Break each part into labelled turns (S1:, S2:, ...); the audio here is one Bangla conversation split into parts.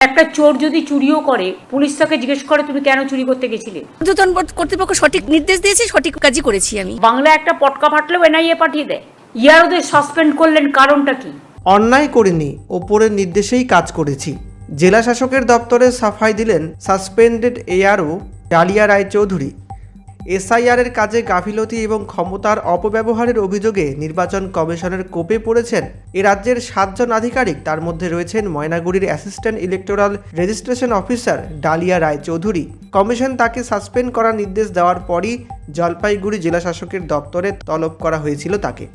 S1: একটা চোর যদি চুরিও করে, পুলিশ তাকে জিজ্ঞেস করে তুমি কেন চুরি করতে গেছিলে।
S2: ঊর্ধ্বতন কর্তৃপক্ষ সঠিক নির্দেশ দিয়েছে, সঠিক কাজই করেছি আমি।
S1: বাংলা একটা পটকা ফাটলেও এনআইএ পাঠিয়ে দেয়। ইয়ারোদের সাসপেন্ড করলেন, কারণটা কি?
S3: অন্যায় করিনি, ওপরের নির্দেশেই কাজ করেছি। জেলা শাসকের দপ্তরে সাফাই দিলেন সাসপেন্ডেড এআরও ডালিয়া রায়চৌধুরী। এসআইআরের কাজে গাফিলতি এবং ক্ষমতার অপব্যবহারের অভিযোগে নির্বাচন কমিশনের কোপে পড়েছেন এ রাজ্যের 7 জন আধিকারিক। তার মধ্যে রয়েছেন ময়নাগুড়ির assistant electoral registration officer Dalia Raychaudhuri. Commission তাকে সাসপেন্ড করার নির্দেশ দেওয়ার পরই জলপাইগুড়ি জেলা শাসকের দপ্তরে তলব করা হয়েছিল তাকে।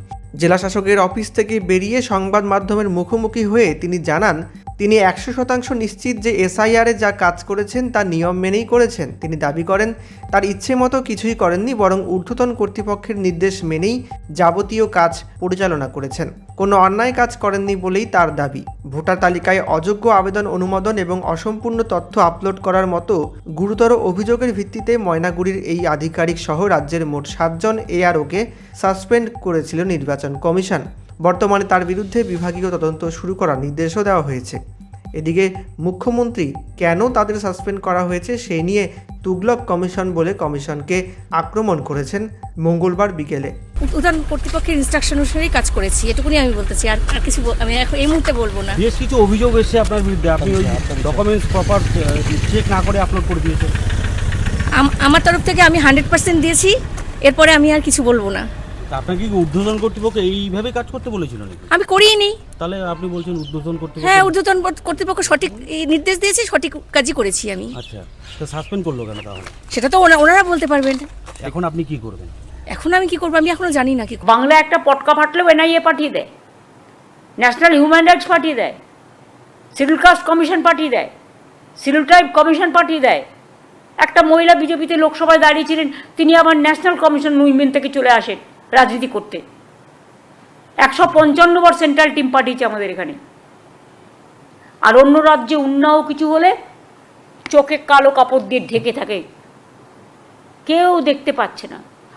S3: জেলা শাসকের অফিস থেকে বেরিয়ে সংবাদ মাধ্যমের মুখোমুখি হয়ে তিনি জানান, তিনি 100% নিশ্চিত যে এসআইআরে যা কাজ করেছেন তা নিয়ম মেনেই করেছেন। তিনি দাবি করেন তার ইচ্ছে মতো কিছুই করেননি, বরং ঊর্ধ্বতন কর্তৃপক্ষের নির্দেশ মেনেই যাবতীয় কাজ পরিচালনা করেছেন। কোনো অন্যায় কাজ করেননি বলেই তার দাবি। ভোটার তালিকায় অযোগ্য আবেদন অনুমোদন এবং অসম্পূর্ণ তথ্য আপলোড করার মতো গুরুতর অভিযোগের ভিত্তিতে ময়নাগুড়ির এই আধিকারিক সহ রাজ্যের মোট 7 জন এআরওকে সাসপেন্ড করেছিল নির্বাচন কমিশন। বর্তমানে তার বিরুদ্ধে বিভাগীয় তদন্ত শুরু করার নির্দেশও দেওয়া হয়েছে। এদিকে মুখ্যমন্ত্রী কেন তাদের সাসপেন্ড করা হয়েছে সেই নিয়ে তুগলক কমিশন বলে কমিশনকে আক্রমণ করেছেন মঙ্গলবার বিকেলে।
S2: ঊর্ধ্বতন কর্তৃপক্ষের ইনস্ট্রাকশন অনুসারেই কাজ করেছি, এটুকুনি আমি বলতেছি। আর কিছু আমি এখন এই মুহূর্তে বলবো না।
S4: বেশ কিছু অভিযোগ এসেছে আপনার বিরুদ্ধে, আপনি ওই ডকুমেন্টস প্রপার চেক না করে আপলোড করে দিয়েছেন।
S2: আমার তরফ থেকে আমি 100% দিয়েছি, এরপরে আমি আর কিছু বলবো না।
S4: আপনাকে কি ঊর্ধ্বতন কর্তৃপক্ষ এইভাবে কাজ করতে বলেছিল নাকি?
S2: আমি করিনি।
S4: তাহলে আপনি বলছেন ঊর্ধ্বতন কর্তৃপক্ষ?
S2: হ্যাঁ, ঊর্ধ্বতন কর্তৃপক্ষ সঠিক নির্দেশ দিয়েছে, সঠিক কাজই করেছি আমি।
S4: আচ্ছা, তো সাসপেন্ড করলো কেন তাহলে?
S2: সেটা তো ওনারা বলতে পারবেন।
S4: এখন আপনি কি করবেন?
S2: এখন আমি কি করবো আমি এখনো জানি না কি।
S1: বাংলা একটা পটকা ফাটলেও এনআইএ পাঠিয়ে দেয়, ন্যাশনাল হিউম্যান রাইটস পাঠিয়ে দেয়, শিডিউল কাস্ট কমিশন পাঠিয়ে দেয়, শিডিউল ট্রাইব কমিশন পাঠিয়ে দেয়। একটা মহিলা বিজেপিতে লোকসভায় দাঁড়িয়েছিলেন, তিনি আবার ন্যাশনাল কমিশন উইমেন থেকে চলে আসেন রাজনীতি করতে। 155 বার সেন্ট্রাল টিম পাঠিয়েছে আমাদের এখানে। আর অন্য রাজ্যে উন্নাও কিছু হলে চোখে কালো কাপড় দিয়ে ঢেকে থাকে, কেউ দেখতে পাচ্ছে না।